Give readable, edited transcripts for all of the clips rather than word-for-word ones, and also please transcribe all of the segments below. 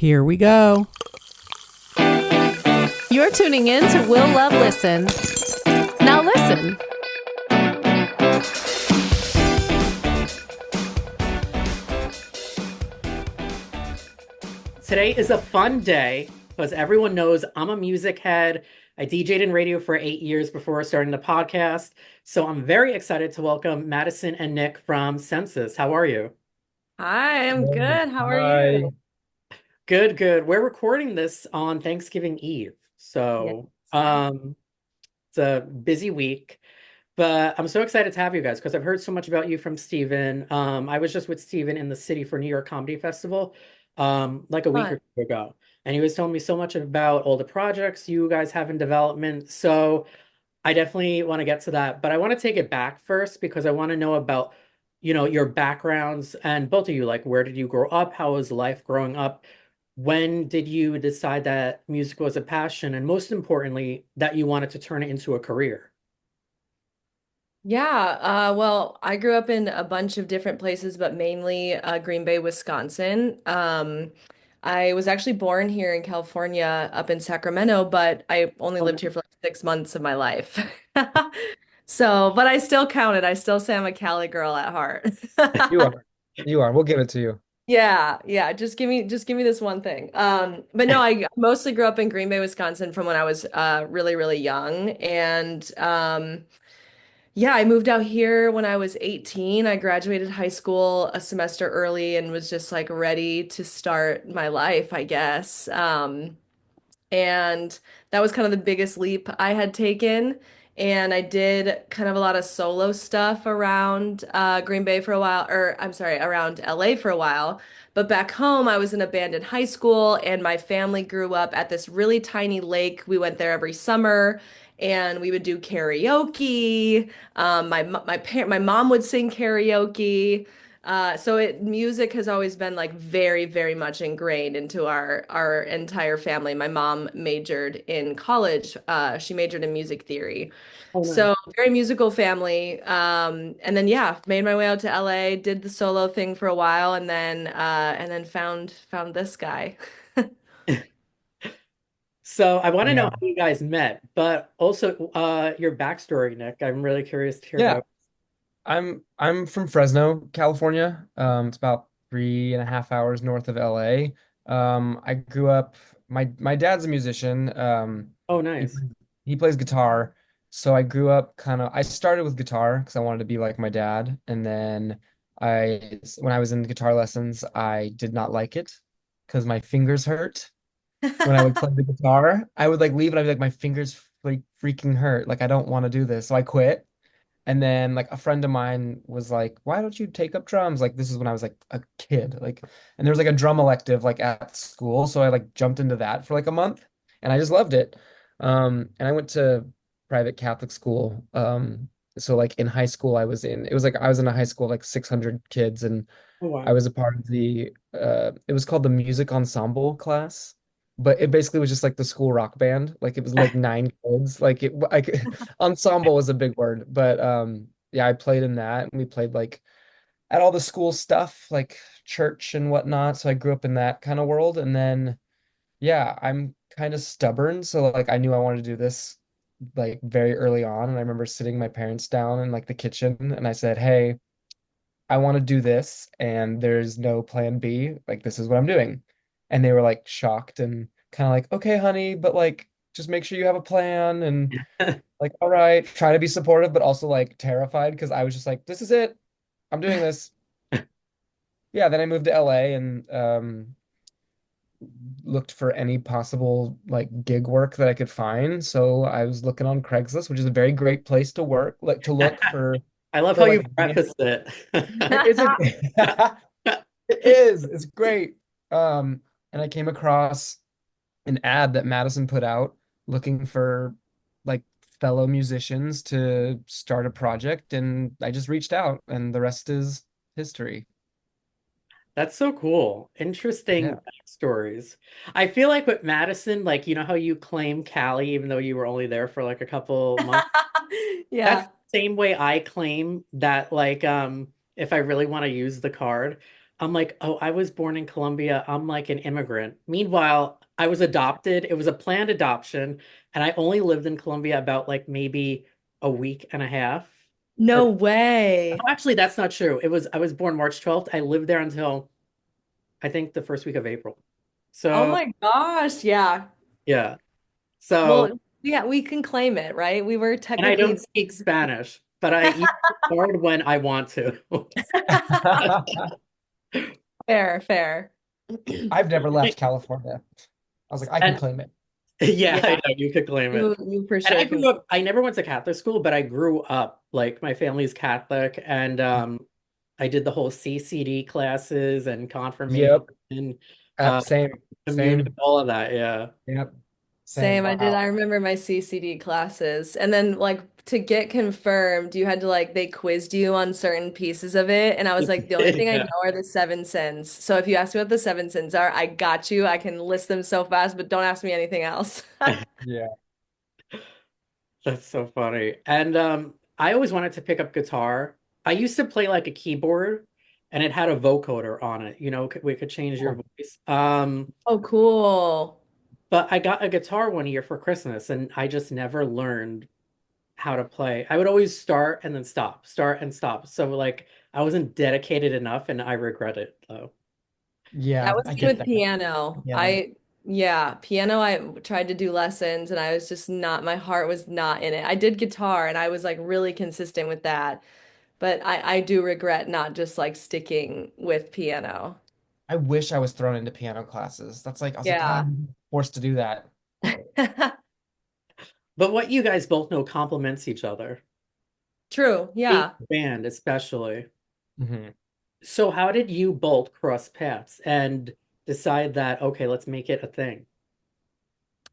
Here we go. You're tuning in to Will Love Listen. Now listen. Today is a fun day because everyone knows I'm a music head. I DJ'd in radio for 8 years before starting the podcast. So I'm very excited to welcome Madison and Nick from Census. How are you? Hi, I'm Hey, good. How are hi. you? Good, good. We're recording this on Thanksgiving Eve. Yes. So it's a busy week. But I'm so excited to have you guys because I've heard so much about you from Steven. I was just with Steven in the city for New York Comedy Festival like a week Fun. or two ago. And he was telling me so much about all the projects you guys have in development. So I definitely want to get to that. But I want to take it back first because I want to know about, your backgrounds and both of you, like where did you grow up? How was life growing up? When did you decide that music was a passion? And most importantly, that you wanted to turn it into a career? Yeah, well, I grew up in a bunch of different places, but mainly Green Bay, Wisconsin. I was actually born here in California, up in Sacramento, but I only lived here for like 6 months of my life. So, but I still count it. I still say I'm a Cali girl at heart. You are. You are. We'll give it to you. Yeah, yeah. Just give me this one thing. But no, I mostly grew up in Green Bay, Wisconsin from when I was really, really young. And yeah, I moved out here when I was 18. I graduated high school a semester early and was just like ready to start my life, I guess. And that was kind of the biggest leap I had taken. And I did kind of a lot of solo stuff around Green Bay for a while, or I'm sorry, around LA for a while. But back home, I was in a band in high school, and my family grew up at this really tiny lake. We went there every summer, and we would do karaoke. My mom would sing karaoke. So music has always been like very, very much ingrained into our entire family. My mom majored in college. She majored in music theory. Oh, nice. So very musical family. And then yeah, made my way out to LA, did the solo thing for a while, and then found this guy. So I want to know Yeah. how you guys met, but also your backstory, Nick. I'm really curious to hear Yeah. about. I'm from Fresno, California. It's about 3.5 hours north of LA. I grew up. My dad's a musician. Oh, He nice. he plays guitar. So I grew up kind of. I started with guitar because I wanted to be like my dad, and then when I was in guitar lessons, I did not like it because my fingers hurt. When I would play the guitar. I would like leave and I'd be like, my fingers like freaking hurt. Like I don't want to do this. So I quit. And then like a friend of mine was like, why don't you take up drums? Like this is when I was like a kid. Like and there was like a drum elective like at school. So I like jumped into that for like a month and I just loved it. And I went to private Catholic school. So like in high school it was like I was in a high school of like 600 kids and Oh, I wow. was a part of it was called the music ensemble class, but it basically was just like the school rock band. Like it was like 9 kids. Like ensemble was a big word, but yeah, I played in that and we played like at all the school stuff, like church and whatnot. So I grew up in that kind of world. And then yeah, I'm kind of stubborn, so like I knew I wanted to do this like very early on. And I remember sitting my parents down in like the kitchen and I said, "Hey, I want to do this and there's no plan B. Like, this is what I'm doing." And they were like shocked and kind of like, "Okay, honey, but like, just make sure you have a plan." And like, "All right," trying to be supportive, but also like terrified because I was just like, "This is it. I'm doing this." Yeah, then I moved to LA and looked for any possible like gig work that I could find. So I was looking on Craigslist, which is a very great place to work, like to look I love how for you like prefaced it. it's a It is. It's great. And I came across an ad that Madison put out looking for like fellow musicians to start a project, and I just reached out, and the rest is history. That's so cool. Yeah. Interesting backstories. I feel like with Madison, like, you know how you claim Cali, even though you were only there for like a couple months? That's Yeah. the same way I claim that, like, if I really want to use the card. I'm like, oh, I was born in Colombia. I'm like an immigrant. Meanwhile, I was adopted. It was a planned adoption, and I only lived in Colombia about like maybe a week and a half. Or No way. oh, actually, that's not true. It was I was born March 12th. I lived there until I think the first week of April. Oh So my gosh. Yeah. yeah. So Well, yeah, we can claim it, right? We were and I don't technically speak Spanish, but I use it hard when I want to. fair, fair. I've never left California. I was like, I can And claim it. yeah, I Yeah, know you could claim it. you for And I sure can. grew up, I never went to Catholic school, but I grew up like my family's Catholic and I did the whole CCD classes and confirmation Yep. uh Same. communion, Same. all of that, yeah. Yep. Same. Same, I did. Wow. I remember my CCD classes. And then like to get confirmed, you had to like they quizzed you on certain pieces of it. And I was like, the only thing I know Yeah, are the seven sins. So if you ask me what the seven sins are, I got you. I can list them so fast, but don't ask me anything else. Yeah. that's so funny. And I always wanted to pick up guitar. I used to play like a keyboard and it had a vocoder on it, we could change your Oh, voice. Oh, cool. But I got a guitar one year for Christmas and I just never learned how to play. I would always start and then stop, start and stop. So like I wasn't dedicated enough and I regret it though. That yeah. was I me get with that. piano. Yeah. No. Yeah, piano, I tried to do lessons and I was just not, my heart was not in it. I did guitar and I was like really consistent with that. But I do regret not just like sticking with piano. I wish I was thrown into piano classes. That's like, I was like, God, Yeah. I'm forced to do that. But what you guys both know complements each other. True. Being Yeah. a band especially. Hmm. So how did you both cross paths and decide that, okay, let's make it a thing?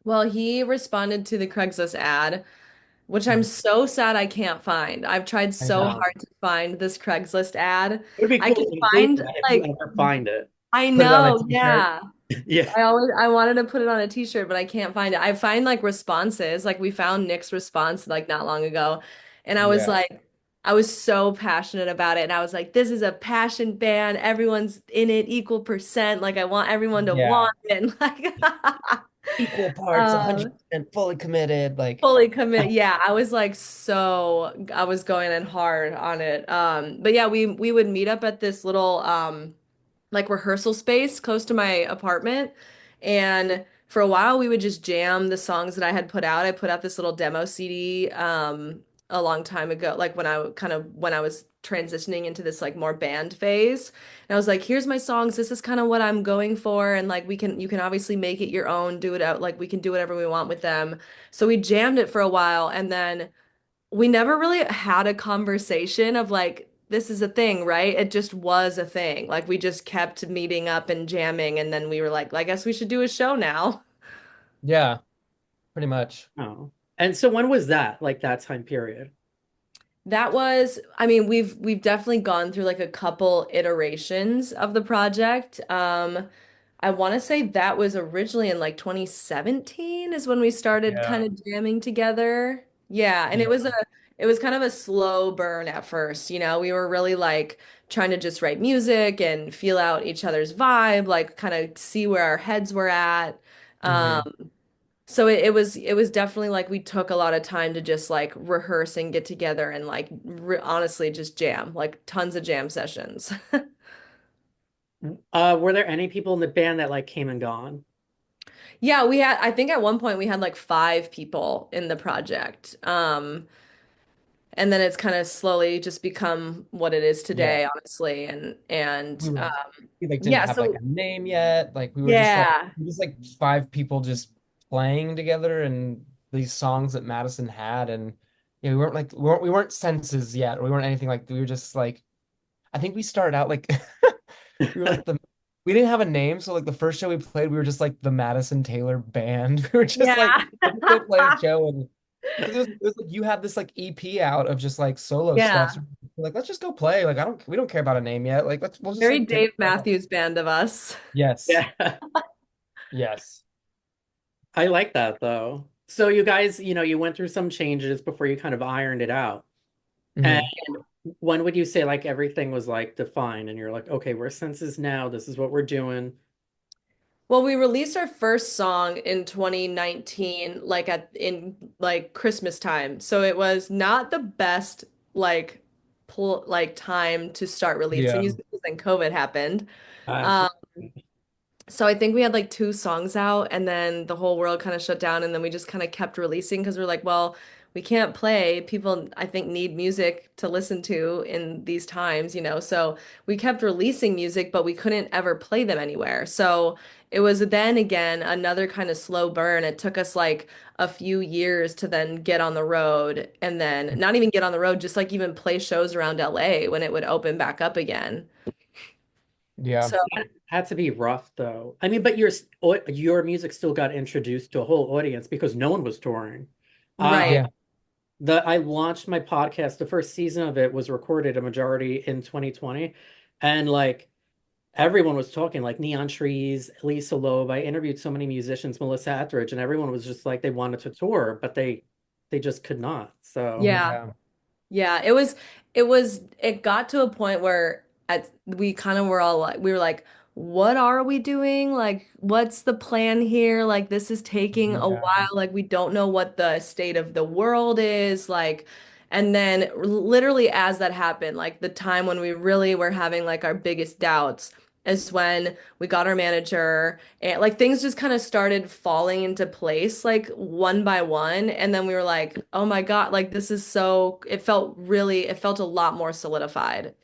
Well, he responded to the Craigslist ad, which I'm so sad I can't find. I've tried I so know. hard to find this Craigslist ad. It would be I cool can to include find that if you like ever find it. I Put it on a know, t-shirt. yeah. Yeah. I wanted to put it on a t-shirt, but I can't find it. I find like responses, like we found Nick's response like not long ago, and I was Yeah. like, I was so passionate about it, and I was like, this is a passion band. Everyone's in it equal percent. Like I want everyone to Yeah. want it. And like, Equal parts, um, 100% fully committed. Like, fully commit. Yeah, I was like so I was going in hard on it. But yeah, we would meet up at this little like rehearsal space close to my apartment. And for a while, we would just jam the songs that I had put out. I put out this little demo CD a long time ago, like when I was transitioning into this like more band phase. And I was like, here's my songs. This is kind of what I'm going for. And like you can obviously make it your own, do it out, like we can do whatever we want with them. So we jammed it for a while and then we never really had a conversation of like, this is a thing, right? It just was a thing. Like we just kept meeting up and jamming, and then we were like, I guess we should do a show now. yeah, pretty much. Oh. And so when was that? Like that time period? That was, I mean, we've definitely gone through like a couple iterations of the project. I want to say that was originally in like 2017 is when we started kind Yeah. of jamming together. Yeah, and Yeah. it was kind of a slow burn at first, you know. We were really like trying to just write music and feel out each other's vibe, like kind of see where our heads were at. Hmm. Um, so it was definitely like we took a lot of time to just like rehearse and get together and like re honestly just jam, like tons of jam sessions. Were there any people in the band that like came and gone? Yeah, we had I think at one point we had like five people in the project. And then it's kind of slowly just become what it is Yeah. today, honestly. We were we like didn't Yeah, have like so a name yet. Like yeah. we were just like five people just playing together and these songs that Madison had and yeah, we weren't senses yet. We weren't anything like we were just like I think we started out like we were like the we didn't have a name, so like the first show we played, we were just like the Madison Taylor Band. We were just like Yeah. let's go play a show and because it was like you had this like EP out of just like solo stuff. Yeah. So we're like let's just go play. Like we don't care about a name yet. Like we'll just Very like take Dave Matthews Band of us. Yes. Yeah. Yes. I like that though. So you guys, you went through some changes before you kind of ironed it out. And Hmm. when would you say like everything was like defined and you're like, okay, we're senses now, this is what we're doing. Well, we released our first song in 2019, like at in like Christmas time. So it was not the best like time to start releasing Yeah. music because then COVID happened. Um, Absolutely. so I think we had like two songs out and then the whole world kind of shut down and then we just kind of kept releasing because we're like, well, we can't play. People, I think, need music to listen to in these times, you know. So we kept releasing music, but we couldn't ever play them anywhere. So it was then again another kind of slow burn. It took us like a few years to then get on the road and then not even get on the road, just like even play shows around LA when it would open back up again. Yeah. So, That had to be rough though. I mean, but your music still got introduced to a whole audience because no one was touring. right. Yeah. I launched my podcast. The first season of it was recorded a majority in 2020, and like everyone was talking, like Neon Trees, Lisa Loeb. I interviewed so many musicians, Melissa Etheridge, and everyone was just like they wanted to tour, but they just could not. So Yeah. Yeah. Yeah, it got to a point where we kind of were all like we were like, what are we doing? Like, what's the plan here? Like, this is taking a Yeah. while. Like, we don't know what the state of the world is. Like, and then literally as that happened, like the time when we really were having like our biggest doubts is when we got our manager and like things just kind of started falling into place like one by one. And then we were like, oh my God, like this is so, it felt a lot more solidified.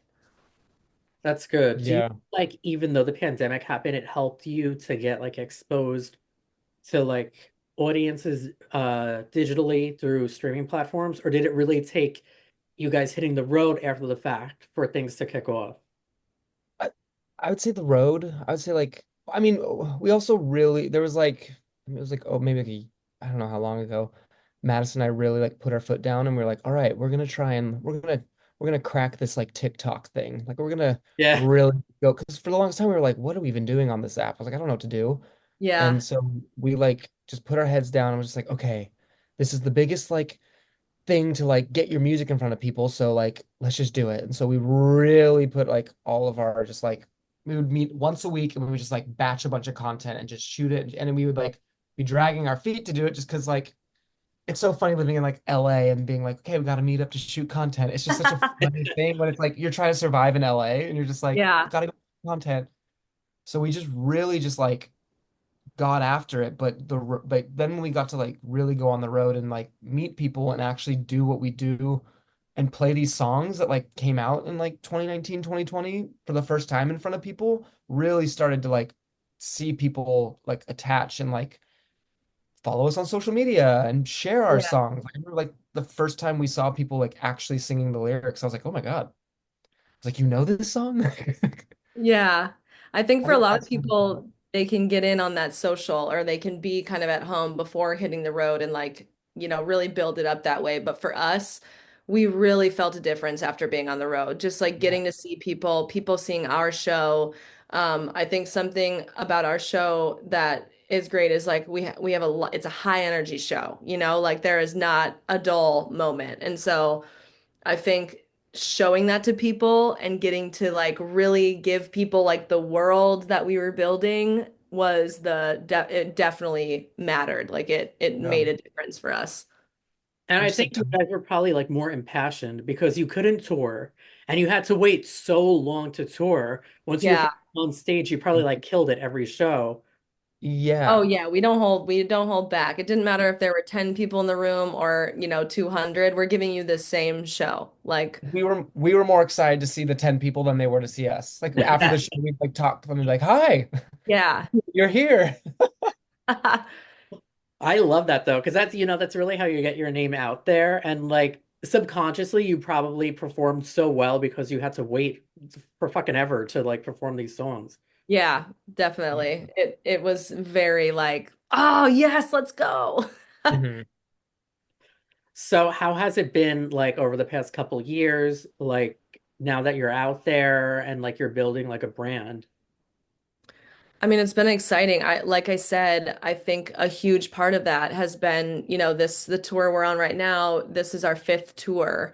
that's good. Do you Yeah. like even though the pandemic happened, it helped you to get like exposed to like audiences digitally through streaming platforms, or did it really take you guys hitting the road after the fact for things to kick off? I, I would say the road. I would say like I mean we also really there was like it was like oh maybe like I don't know how long ago Madison and I really like put our foot down and we are like all right we're gonna try and we're gonna crack this like TikTok thing like we're gonna Yeah, really go because for the longest time we were like what are we even doing on this app? I was like I don't know what to do Yeah. and so we like just put our heads down and was just like okay this is the biggest like thing to like get your music in front of people. So like let's just do it. And so we really put like all of our just like we would meet once a week and we would just like batch a bunch of content and just shoot it. And then we would like be dragging our feet to do it just because like it's so funny living in like LA and being like, okay, we got to meet up to shoot content. It's just such a funny thing when it's like you're trying to survive in LA and you're just like, Yeah. gotta go content. So we just really just like got after it, but then when we got to like really go on the road and like meet people and actually do what we do and play these songs that like came out in like 2019, 2020 for the first time in front of people, really started to like see people like attach and like follow us on social media and share our Yeah. songs. I remember like the first time we saw people like actually singing the lyrics, I was like, oh my God. I was like, you know this song? Yeah. I think I for a think lot of that's kind of cool. people, they can get in on that social or they can be kind of at home before hitting the road and like, you know, really build it up that way. But for us, we really felt a difference after being on the road, just like Yeah. getting to see people, people seeing our show. I think something about our show that is great is like we have it's a high energy show, you know, like there is not a dull moment. And so I think showing that to people and getting to like really give people like the world that we were building was it definitely mattered. Like it Yeah. made a difference for us. and And I just like think you guys were probably like more impassioned because you couldn't tour and you had to wait so long to tour. Once you were Yeah. on stage, you probably like killed it every show. Oh yeah. yeah, we don't hold back. It didn't matter if there were 10 people in the room or, you know, 200. We're giving you the same show. Like, We were more excited to see the 10 people than they were to see us. Like after the show, we'd like talk to them and be like, "Hi, yeah. you're here." I love that though, because that's really how you get your name out there. And like subconsciously, you probably performed so well because you had to wait for fucking ever to like perform these songs. Yeah, definitely. It was very like, oh yes, let's go. Hmm. So how has it been like over the past couple years, like now that you're out there and like you're building like a brand? I mean, it's been exciting. Like I said, I think a huge part of that has been, you know, the tour we're on right now. This is our fifth tour.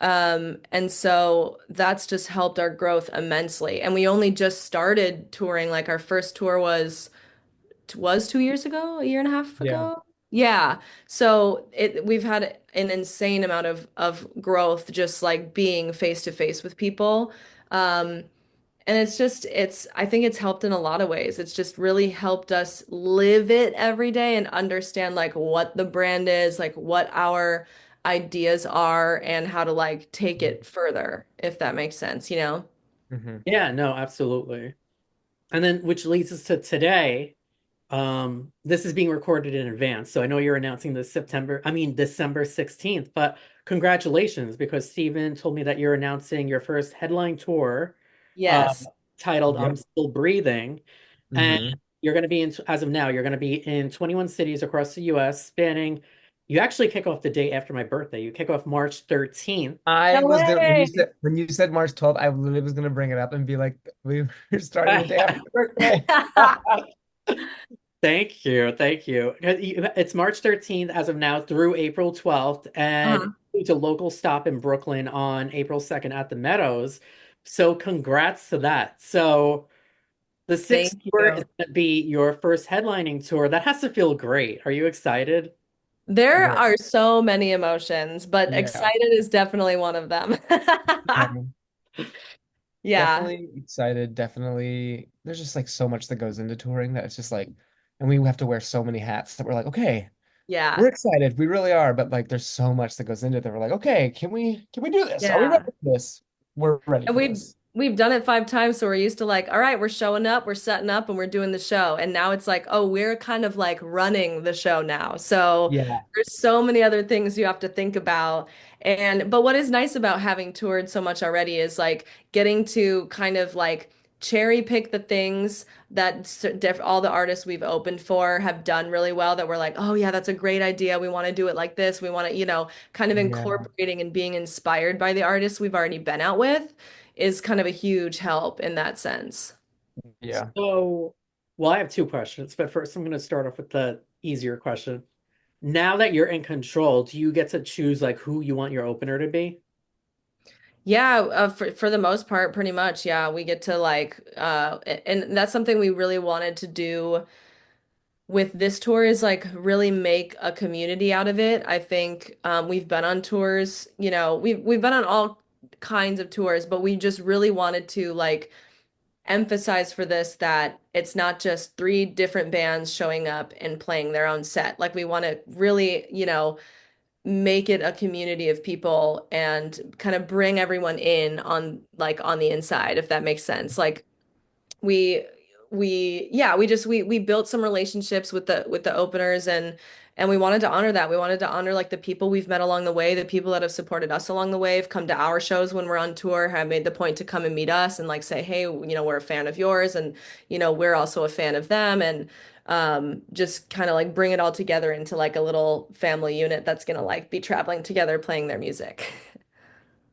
And so that's just helped our growth immensely. And we only just started touring. Like our first tour was 2 years ago, a year and a half Yeah. ago. Yeah. So we've had an insane amount of growth just like being face to face with people. Um, and it's I think it's helped in a lot of ways. It's just really helped us live it every day and understand like what the brand is, like what our ideas are and how to like take it further, if that makes sense, you know? Hmm. Yeah, no, absolutely. And then which leads us to today. This is being recorded in advance, so I know you're announcing this December 16th, but congratulations because Steven told me that you're announcing your first headline tour, uh, Yes. titled I'm Yep. Still Breathing. And Hmm. you're going to be in, as of now, you're going to be in 21 cities across the US, you actually kick off the day after my birthday. You kick off March 13th. I No was gonna way. when you said March 12th, I literally was gonna bring it up and be like, we were starting the day after your birthday. Thank you. Thank you. It's March 13th as of now through April 12th, and Uh-huh. it's a local stop in Brooklyn on April 2nd at the Meadows. So congrats to that. So the sixth Thank tour is you. going to be your first headlining tour. That has to feel great. Are you excited? There Very. are so many emotions, but Yeah. excited is definitely one of them. Um, Yeah. Definitely excited. Definitely. There's just like so much that goes into touring that it's just like, and we have to wear so many hats that we're like, okay, we're Yeah. excited. We really are. But like, there's so much that goes into it that we're like, okay, can we do this? Are we ready Yeah. for this? We're ready And for we've this. we've done it 5 times, so we're used to like, all right, we're showing up, we're setting up, and we're doing the show. And now it's like, oh, we're kind of like running the show now. So Yeah. there's so many other things you have to think about. And but what is nice about having toured so much already is like getting to kind of like cherry pick the things that all the artists we've opened for have done really well that we're like, oh yeah, that's a great idea. We want to do it like this. We want to, kind of Yeah. incorporating and being inspired by the artists we've already been out with is kind of a huge help in that sense. Yeah. So, well, I have two questions, but first I'm going to start off with the easier question. Now that you're in control, do you get to choose like who you want your opener to be? Yeah, for the most part, pretty much. Yeah, we get to like, and that's something we really wanted to do with this tour is like really make a community out of it. I think we've been on tours, we've been on all kinds of tours, but we just really wanted to like emphasize for this that it's not just three different bands showing up and playing their own set. Like we want to really, make it a community of people and kind of bring everyone in on the inside, if that makes sense. Like we we built some relationships with the openers and we wanted to honor that. We wanted to honor like the people we've met along the way, the people that have supported us along the way, have come to our shows when we're on tour, have made the point to come and meet us and like say, hey, we're a fan of yours and we're also a fan of them and just kind of like bring it all together into like a little family unit that's gonna like be traveling together playing their music.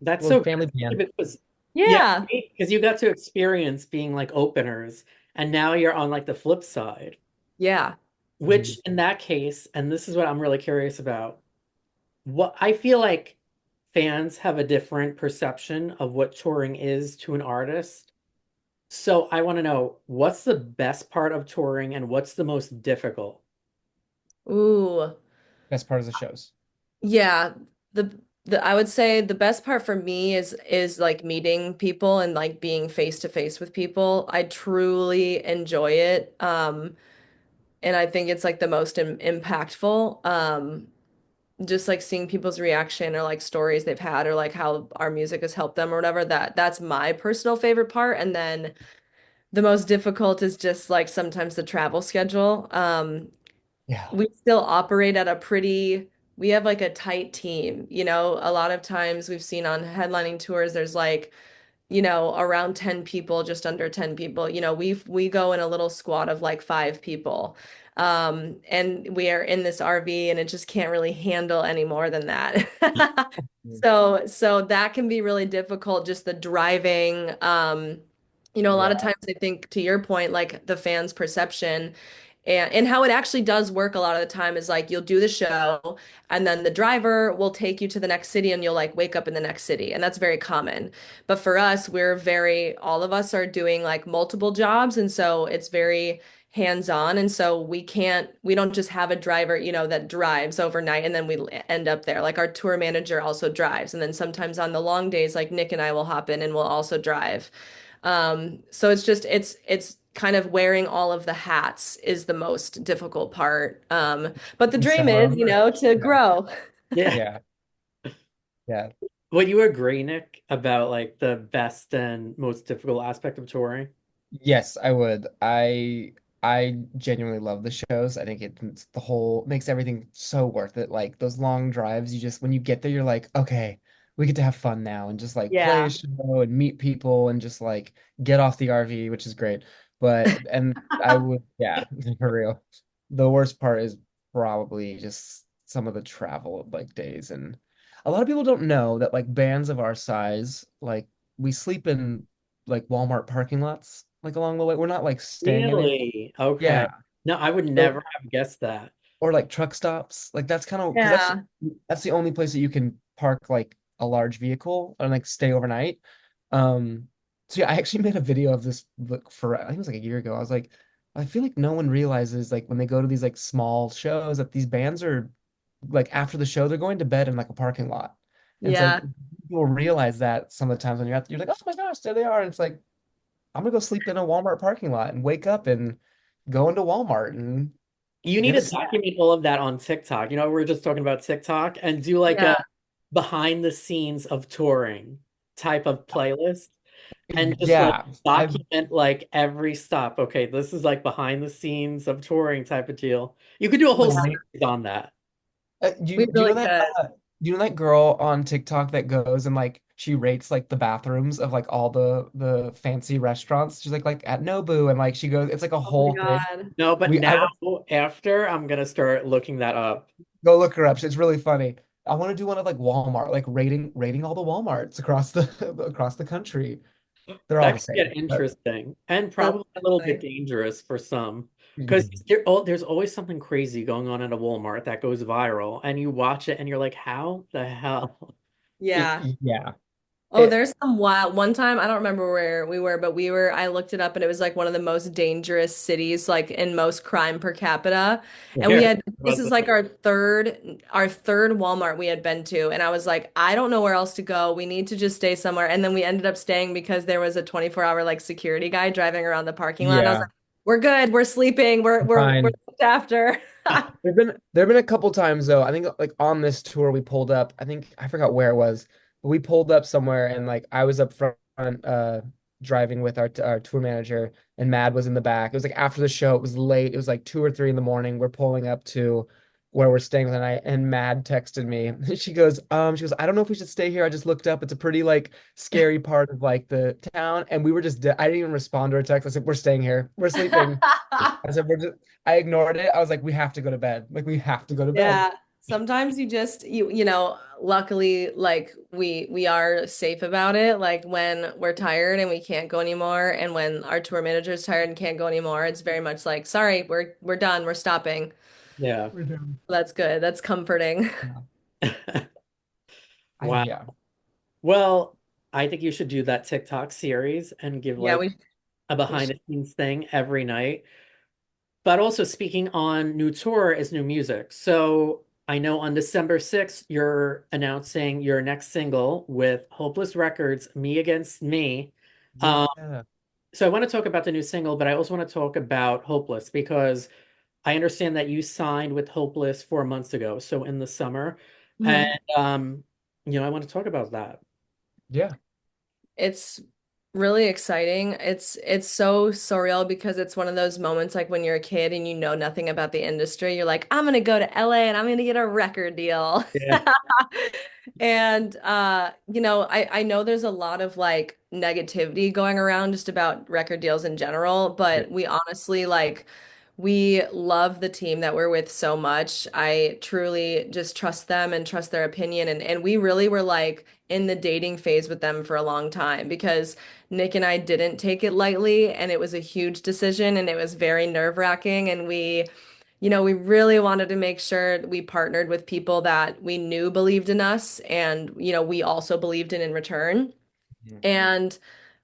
That's Little so family great band. because yeah, Yeah. because you got to experience being like openers, and now you're on like the flip side, Yeah. which Mhm. in that case, and this is what I'm really curious about. What I feel like fans have a different perception of what touring is to an artist. So I want to know what's the best part of touring and what's the most difficult? Ooh. Best part of the shows. Yeah, the I would say the best part for me is like meeting people and like being face to face with people. I truly enjoy it. And I think it's like the most impactful. Just like seeing people's reaction or like stories they've had or like how our music has helped them or whatever. That's my personal favorite part. And then the most difficult is just like sometimes the travel schedule. Yeah. We still operate at a pretty, we have like a tight team. A lot of times we've seen on headlining tours, there's like, around 10 people, just under 10 people. We go in a little squad of like 5 people. And we are in this RV and it just can't really handle any more than that. Mm. So that can be really difficult, just the driving. A lot of Yeah. times I think to your point, like the fans' perception And how it actually does work a lot of the time is like you'll do the show and then the driver will take you to the next city and you'll like wake up in the next city. And that's very common. But for us, all of us are doing like multiple jobs. And so it's very hands-on. And so we don't just have a driver, that drives overnight and then we end up there. Like our tour manager also drives. And then sometimes on the long days, like Nick and I will hop in and we'll also drive. So it's kind of wearing all of the hats is the most difficult part. But the And dream sell our is, own merch. to Yeah. grow. Yeah. Yeah. Yeah. Would you agree, Nick, about like the best and most difficult aspect of touring? Yes, I would. I genuinely love the shows. I think it's the whole makes everything so worth it. Like those long drives, you just when you get there, you're like, okay, we get to have fun now and just like play a Yeah. show and meet people and just like get off the RV, which is great. But and I would, yeah, for real. The worst part is probably just some of the travel like days, and a lot of people don't know that like bands of our size, like we sleep in like Walmart parking lots, like along the way. We're not like staying anywhere. Really? Okay. Yeah. No, I would So, never have guessed that. or like truck stops. Like that's kind of because Yeah. that's the only place that you can park like a large vehicle and like stay overnight. Um, so yeah, I actually made a video of this look for I think it was like a year ago. I was like, I feel like no one realizes like when they go to these like small shows that these bands are like after the show they're going to bed in like a parking lot. And it's like Yeah. you'll realize that some of the times when you're like, oh my gosh, there they are. And it's like I'm gonna go sleep in a Walmart parking lot and wake up and go into Walmart and You need get a to snack. document all of that on TikTok. We were just talking about TikTok and do like Yeah. a behind the scenes of touring type of playlist and just like Yeah, I've document like every stop. Okay, this is like behind the scenes of touring type of deal. You could do a whole like Yeah. series on that. We do you know really that could. do you know that girl on TikTok that goes and like she rates like the bathrooms of like all the fancy restaurants? She's like at Nobu and like she goes, it's like a Oh my whole thing. No, but I now after I'm gonna start looking that up. go look her up. It's really funny. I want to do one of like Walmart, like rating all the Walmarts across the across the country. They're all That the could same. get But interesting and That's probably a so little bit funny. dangerous for some. Because Mhm. there's always something crazy going on at a Walmart that goes viral, and you watch it and you're like, how the hell? Yeah. Yeah. Oh, It, there's some wild one time, I don't remember where we were, but I looked it up and it was like one of the most dangerous cities, like in most crime per capita. And Where this was is it? like our third Walmart we had been to. And I was like, I don't know where else to go. We need to just stay somewhere. And then we ended up staying because there was a 24-hour like security guy driving around the parking lot. And I was like, yeah. we're good. We're sleeping. We're Fine. looked after. There've been a couple times though. I think like on this tour we pulled up. I think I forgot where it was, but we pulled up somewhere and like I was up front driving with our tour manager and Mad was in the back. It was like after the show. It was late. It was like 2 or 3 in the morning. We're pulling up to where we're staying for the night and Mad texted me. She goes, I don't know if we should stay here. I just looked up. It's a pretty like scary part of like the town. And we were I didn't even respond to her text. I said, we're staying here. We're sleeping. I said, I ignored it. I was like, we have to go to bed. Like, we have to go to bed. Yeah. Sometimes luckily like we are safe about it. Like when we're tired and we can't go anymore and when our tour manager is tired and can't go anymore, it's very much like, sorry, we're done, we're stopping. Yeah. We're done. That's good. That's comforting. Yeah. Wow. Yeah. Well, I think you should do that TikTok series and give Yeah, like we a we behind should. the scenes thing every night. But also speaking on new tour is new music. So I know on December 6th, you're announcing your next single with Hopeless Records, Me Against Me. Um, Yeah. so I want to talk about the new single, but I also want to talk about Hopeless because I understand that you signed with Hopeless 4 months ago, so in the summer. And Mhm. I want to talk about that. Yeah. It's really exciting. It's so surreal because it's one of those moments like when you're a kid and you know nothing about the industry. You're like, I'm gonna go to LA and I'm gonna get a record deal. Yeah. And I know there's a lot of like negativity going around just about record deals in general, Yeah. but we honestly like We love the team that we're with so much. I truly just trust them and trust their opinion. And we really were like in the dating phase with them for a long time because Nick and I didn't take it lightly and it was a huge decision and it was very nerve-wracking. And we really wanted to make sure we partnered with people that we knew believed in us and, we also believed in return. Mhm. And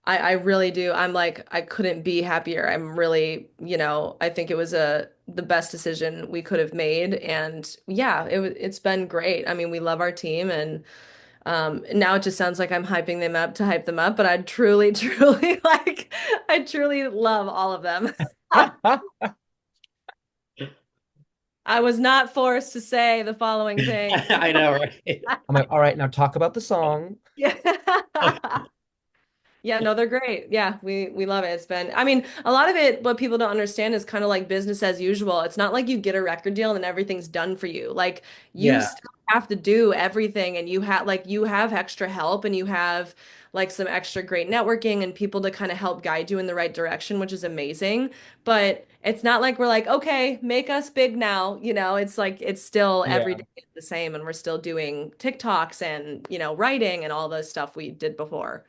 I really do. I'm like, I couldn't be happier. I'm really, I think it was the best decision we could have made. And yeah, it's been great. I mean, we love our team and now it just sounds like I'm hyping them up to hype them up, but I truly, truly I truly love all of them. I was not forced to say the following thing. I know, right? I'm like, all right, now talk about the song. Yeah. Yeah, no, they're great. Yeah, we love it. It's been, I mean, a lot of it, what people don't understand is kind of like business as usual. It's not like you get a record deal and then everything's done for you. Like you Yeah. still have to do everything and you have extra help and you have like some extra great networking and people to kind of help guide you in the right direction, which is amazing. But it's not like we're like, okay, make us big now. It's like it's still every Yeah. day the same and we're still doing TikToks and, writing and all the stuff we did before.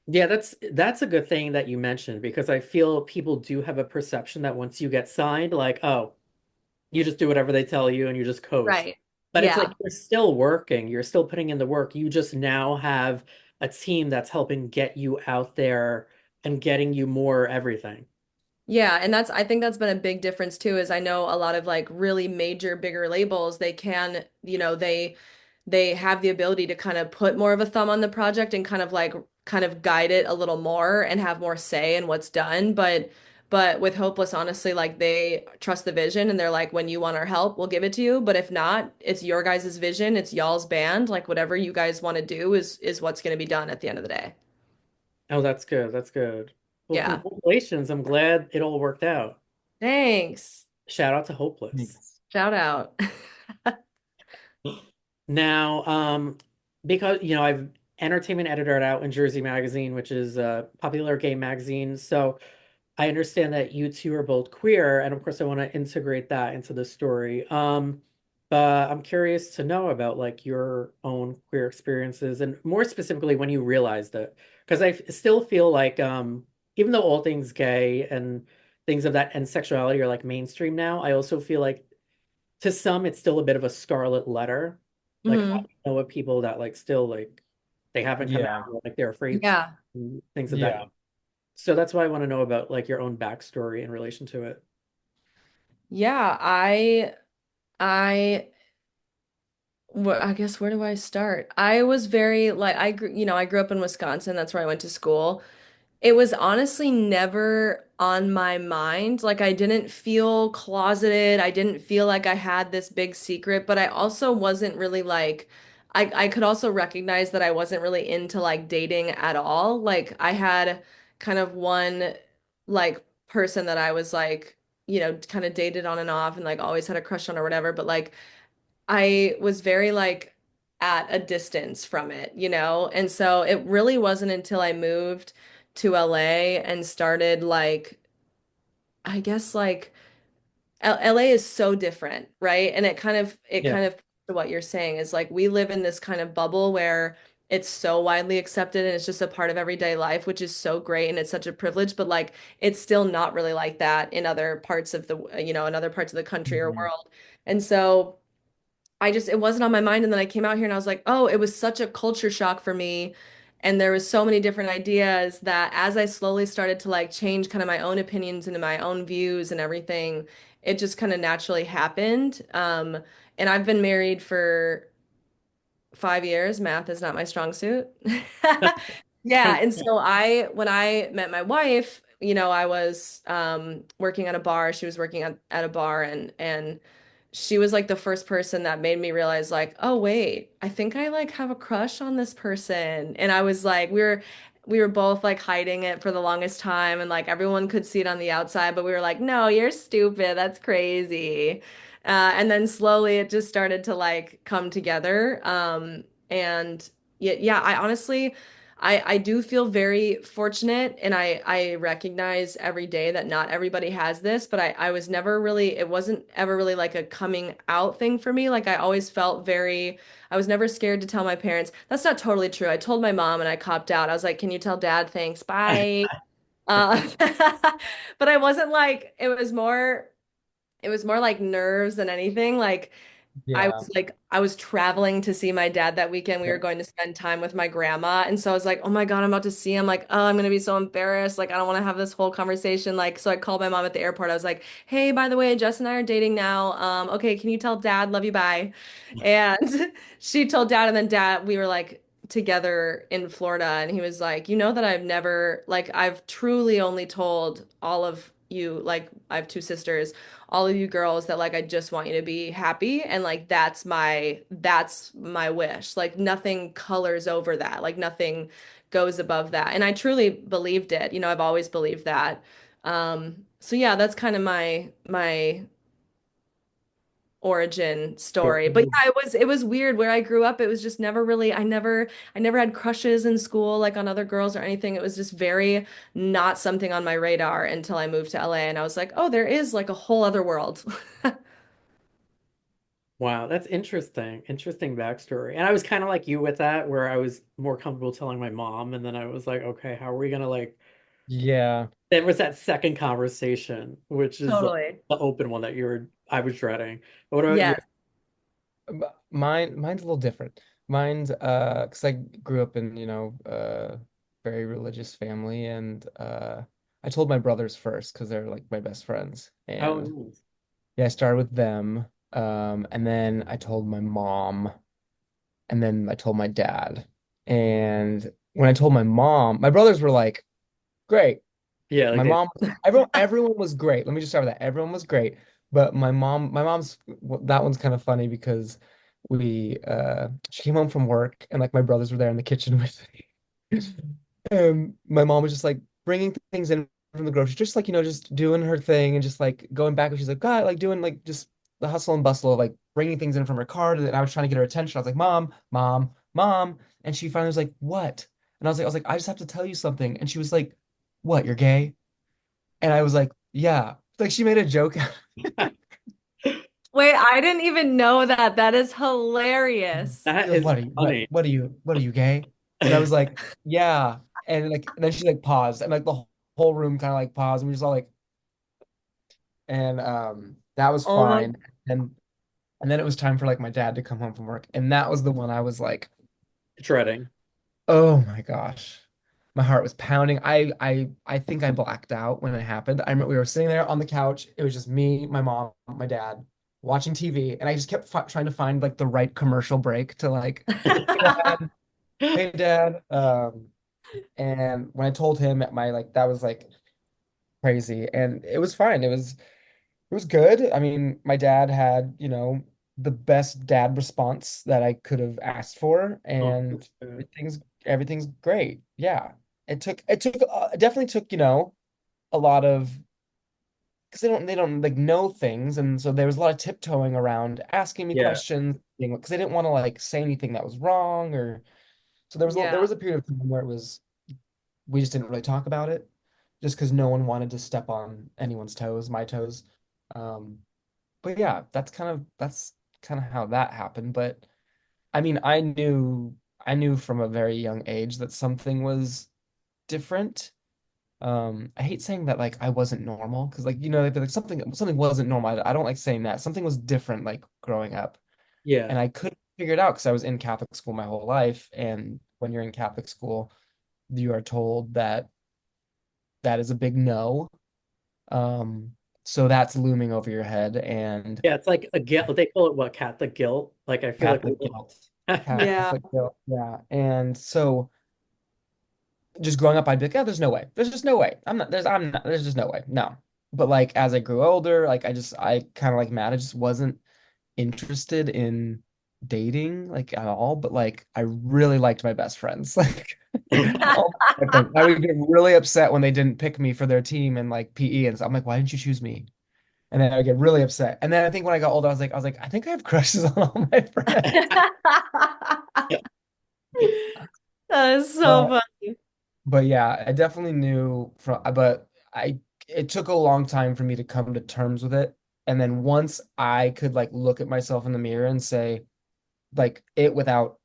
Yeah, that's a good thing that you mentioned because I feel people do have a perception that once you get signed, like, oh, you just do whatever they tell you and you just coast. Right. But it's like Yeah. you're still working, you're still putting in the work. You just now have a team that's helping get you out there and getting you more everything. Yeah, and I think that's been a big difference too, is I know a lot of like really major bigger labels, they can, they have the ability to kind of put more of a thumb on the project and kind of guide it a little more and have more say in what's done. But with Hopeless, honestly, like they trust the vision and they're like, when you want our help, we'll give it to you. But if not, it's your guys' vision, it's y'all's band. Like whatever you guys want to do is what's going to be done at the end of the day. Oh, that's good. That's good. Well, Yeah. congratulations. I'm glad it all worked out. Thanks. Shout out to Hopeless. Thanks. Shout out. Now, because I've entertainment editor at Out in Jersey magazine, which is a popular gay magazine. So I understand that you two are both queer, and of course I want to integrate that into the story. But I'm curious to know about like your own queer experiences and more specifically when you realized it. Because still feel like even though all things gay and things of that and sexuality are like mainstream now, I also feel like to some it's still a bit of a scarlet letter. Like how do Hmm. you know what people that like still like they haven't come Yeah. out or like they're afraid to Yeah. and things of that. Yeah. So that's why I want to know about like your own backstory in relation to it. Yeah, I I guess where do I start? I was very like I grew up in Wisconsin. That's where I went to school. It was honestly never on my mind. Like I didn't feel closeted. I didn't feel like I had this big secret, but I also wasn't really like I could also recognize that I wasn't really into like dating at all. Like I had kind of one like person that I was like, kind of dated on and off and like always had a crush on or whatever, but like I was very like at a distance from it, And so it really wasn't until I moved to LA and started like I guess like LA is so different, right? And it Yeah. kind of what you're saying is like we live in this kind of bubble where it's so widely accepted and it's just a part of everyday life, which is so great and it's such a privilege, but like it's still not really like that in other parts of in other parts of the country or Mhm. world. And so it wasn't on my mind. And then I came out here and I was like, oh, it was such a culture shock for me. And there was so many different ideas that as I slowly started to like change kind of my own opinions and my own views and everything, it just kind of naturally happened. And I've been married for 5 years. Math is not my strong suit. Yeah, and so when I met my wife, I was working at a bar. She was working at a bar, and she was like the first person that made me realize, like, oh wait, I think I like have a crush on this person. And I was like, we were both like hiding it for the longest time, and like everyone could see it on the outside, but we were like, no, you're stupid. That's crazy. And then slowly it just started to like come together. And yeah, I honestly, I do feel very fortunate, and I recognize every day that not everybody has this, but I was never really, it wasn't ever really like a coming out thing for me. Like I always felt very, I was never scared to tell my parents. That's not totally true. I told my mom and I copped out. I was like, "Can you tell dad? Thanks. Bye." Uh, but I wasn't like, it was more like nerves than anything. Yeah. I was traveling to see my dad that weekend. We were going to spend time with my grandma. And so I was like, oh my God, I'm about to see him. Like, oh, I'm gonna be so embarrassed. Like, I don't want to have this whole conversation. Like, so I called my mom at the airport. I was like, hey, by the way, Jess and I are dating now. Okay, can you tell dad, love you, bye. And she told dad, and then dad, we were like together in Florida, and he was like, you know that I've never, like, I've truly only told all of you, like, I have two sisters, all of you girls, that like I just want you to be happy, and like that's my wish. Like nothing colors over that. Like nothing goes above that. And I truly believed it. You know, I've always believed that. So yeah, that's kind of my origin story. But yeah, it was weird where I grew up. It was just never really, I never had crushes in school like on other girls or anything. It was just very not something on my radar until I moved to LA, and I was like, "Oh, there is like a whole other world." Wow, that's interesting. Interesting backstory. And I was kind of like you with that, where I was more comfortable telling my mom, and then I was like, okay, how are we gonna like Yeah. there was that second conversation, which is like Totally. the open one that I was dreading. But what about you? Yes. Mine's a little different. Mine's because I grew up in, very religious family, and I told my brothers first because they're like my best friends. Oh, And nice. yeah, I started with them. And then I told my mom, and then I told my dad. And when I told my mom, my brothers were like, great. Yeah, like My they mom, everyone was great. Let me just start with that. Everyone was great. But my mom's, that one's kind of funny because she came home from work and like my brothers were there in the kitchen with me. And my mom was just like bringing things in from the grocery, just like, just doing her thing and just like going back. And she's like, God, like doing like just the hustle and bustle of like bringing things in from her car. And I was trying to get her attention. I was like, Mom, Mom, Mom. And she finally was like, what? And I was like, I just have to tell you something. And she was like, what, you're gay? And I was like, yeah. Like she made a joke. Wait, I didn't even know that. That is hilarious. She that goes, is what are you, funny. what are you gay? And I was like, yeah. And then she like paused and like the whole room kind of like paused and we just all like, and that was Oh my. fine. And and then it was time for like my dad to come home from work. And that was the one I was like, Dreading. oh my gosh. My heart was pounding. I think I blacked out when it happened. I remember we were sitting there on the couch. It was just me, my mom, my dad watching TV, and I just kept trying to find like the right commercial break to like, hey dad, hey dad. And when I told him at my like that was like crazy, and it was fine. It was good. I mean, my dad had, the best dad response that I could have asked for, Oh, and that's good. everything's great. Yeah. It definitely took, a lot of because they don't like know things, and so there was a lot of tiptoeing around asking me Yeah. questions because they didn't want to like say anything that was wrong or so there Yeah. was a period of time where it was we just didn't really talk about it just because no one wanted to step on anyone's toes, my toes. Um, but yeah, that's kind of how that happened. But I mean, I knew from a very young age that something was different. I hate saying that like I wasn't normal because like they'd be like something wasn't normal. I don't like saying that. Something was different like growing up. Yeah. And I couldn't figure it out because I was in Catholic school my whole life. And when you're in Catholic school, you are told that that is a big no. Um, so that's looming over your head and Yeah, it's like a guilt. They call it what, Catholic guilt? Like I feel like Catholic guilt. Yeah. Catholic guilt, yeah. And so just growing up, I'd be like, oh, there's no way. There's just no way. There's just no way. No. But like as I grew older, like I kind of like Matt, I just wasn't interested in dating like at all. But like I really liked my best friends. Like all my friends. I would get really upset when they didn't pick me for their team and like PE. And so I'm like, why didn't you choose me? And then I would get really upset. And then I think when I got older, I was like, I think I have crushes on all my friends. That is so But funny. but yeah, I definitely knew from but I it took a long time for me to come to terms with it. And then once I could like look at myself in the mirror and say like it without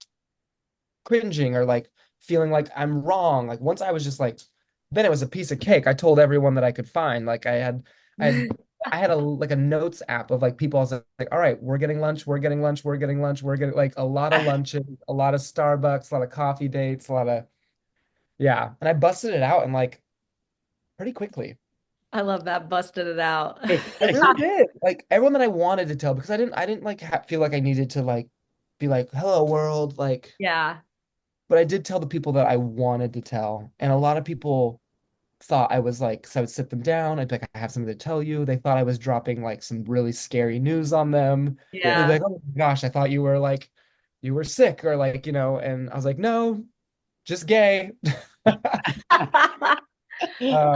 cringing or like feeling like I'm wrong. Like once I was just like, then it was a piece of cake. I told everyone that I could find. Like I had, I had a like a notes app of like people. I was like, all right, we're getting lunch, we're getting lunch, we're getting lunch, we're getting like a lot of lunches, a lot of Starbucks, a lot of coffee dates, a lot of yeah. And I busted it out and like pretty quickly. I love that. Busted it out. I really did. Like everyone that I wanted to tell because I didn't like ha feel like I needed to like be like, hello world, like. Yeah. But I did tell the people that I wanted to tell. And a lot of people thought I was like, so I would sit them down. I'd be like, I have something to tell you. They thought I was dropping like some really scary news on them. They'd be Yeah. like, oh my gosh, I thought you were like, you were sick or like, and I was like, no, just gay. I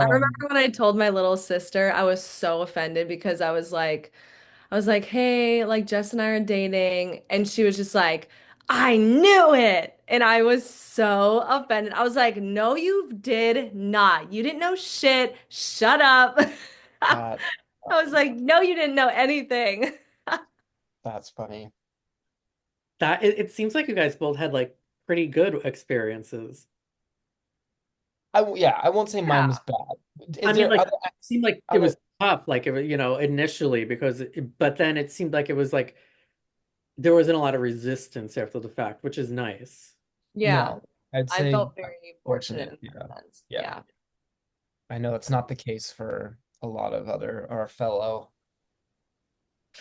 remember Um, when I told my little sister, I was so offended because I was like, hey, like Jess and I are dating. And she was just like, I knew it. And I was so offended. I was like, no, you did not. You didn't know shit. Shut up. that, I was like, no, you didn't know anything. that's funny. It seems like you guys both had like pretty good experiences. Yeah, I won't say mine was Yeah. bad. I Is mean, there like, it seemed like it other, was tough, like it was, initially but then it seemed like it was like there wasn't a lot of resistance after the fact, which is nice. Yeah. no, I'd I say felt very fortunate fortunate. in Yeah. that sense. Yeah. Yeah. I know it's not the case for a lot of other our fellow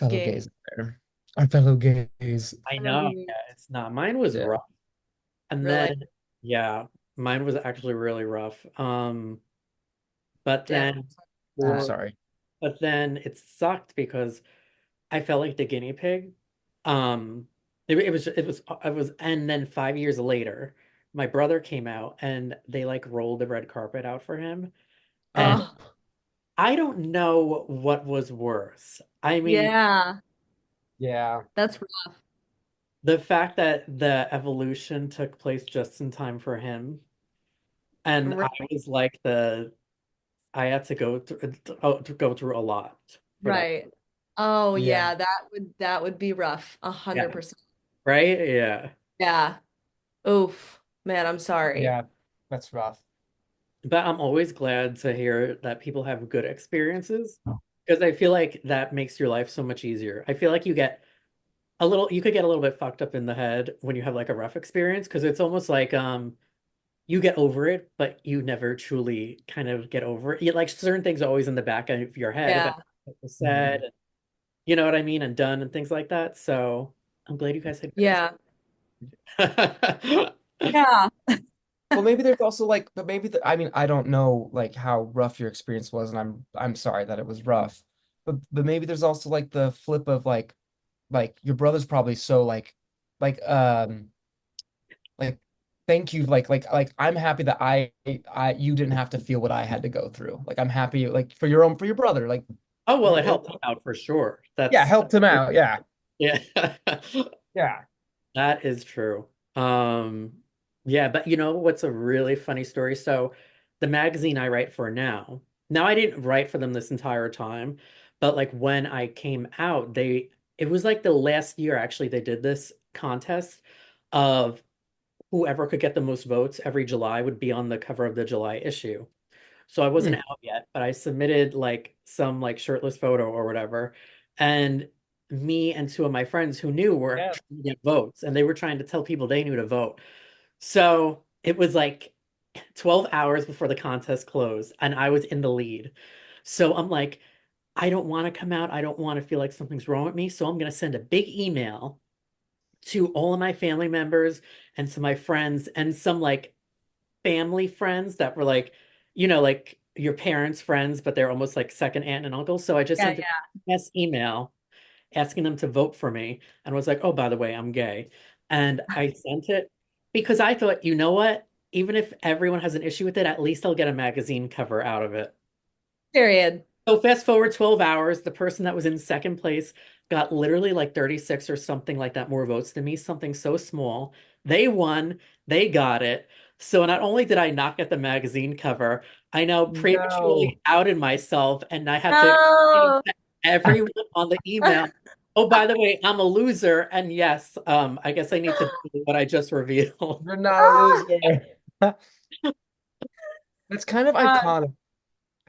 Gay. gays there. Our fellow gays. I I know know. you Yeah, it's not. Mine was Yeah. rough. And really, then, yeah, mine was actually really rough. But damn. then, I'm for, sorry. but then it sucked because I felt like the guinea pig. Um, and then 5 years later, my brother came out and they like rolled the red carpet out for him. And Oh, I don't know what was worse. I mean, yeah. Yeah. That's rough. the fact that the evolution took place just in time for him, and I was like I had to go through a lot for that. Right. Oh Yeah. yeah, that would be rough. Yeah, 100%. right? Yeah. Yeah. Oof. Man, I'm sorry. Yeah. That's rough. But I'm always glad to hear that people have good experiences because I feel like that makes your life so much easier. I feel like you could get a little bit fucked up in the head when you have like a rough experience because it's almost like you get over it, but you never truly kind of get over it. Like certain things are always in the back of your head about Yeah. what was said, Mhm. and you know what I mean, and done and things like that. So I'm glad you guys had good Yeah. experience. Yeah. Well, maybe there's also like, but maybe I mean, I don't know like how rough your experience was, and I'm sorry that it was rough. But maybe there's also like the flip of like your brother's probably so like like thank you like I'm happy that I you didn't have to feel what I had to go through. Like I'm happy like for your brother like Oh well, it helped out for sure. yeah, helped him out. Yeah. Yeah. Yeah. That is true. Um, yeah, but you know what's a really funny story? So the magazine I write for now I didn't write for them this entire time, but like when I came out, it was like the last year actually they did this contest of whoever could get the most votes every July would be on the cover of the July issue. So I wasn't Hmm. out yet, but I submitted like some like shirtless photo or whatever. And me and two of my friends who knew were Yeah. trying to get votes and they were trying to tell people they knew to vote. So it was like 12 hours before the contest closed and I was in the lead. So I'm like, I don't want to come out. I don't want to feel like something's wrong with me. So I'm going to send a big email to all of my family members and to my friends and some like family friends that were like, like your parents' friends, but they're almost like second aunt and uncle. So I just Yeah, sent a mass email asking them to vote for me and was like, oh, by the way, I'm gay. And I sent it because I thought, you know what? Even if everyone has an issue with it, at least I'll get a magazine cover out of it. period. So fast forward 12 hours, the person that was in second place got literally like 36 or something like that more votes than me, something so small. They won, they got it. So not only did I not get the magazine cover, I now No. prematurely outed myself and I had to explain No. to everyone on the email, oh, by the way, I'm a loser. And yes, I guess I need to do what I just revealed. You're not a loser. That's kind of God,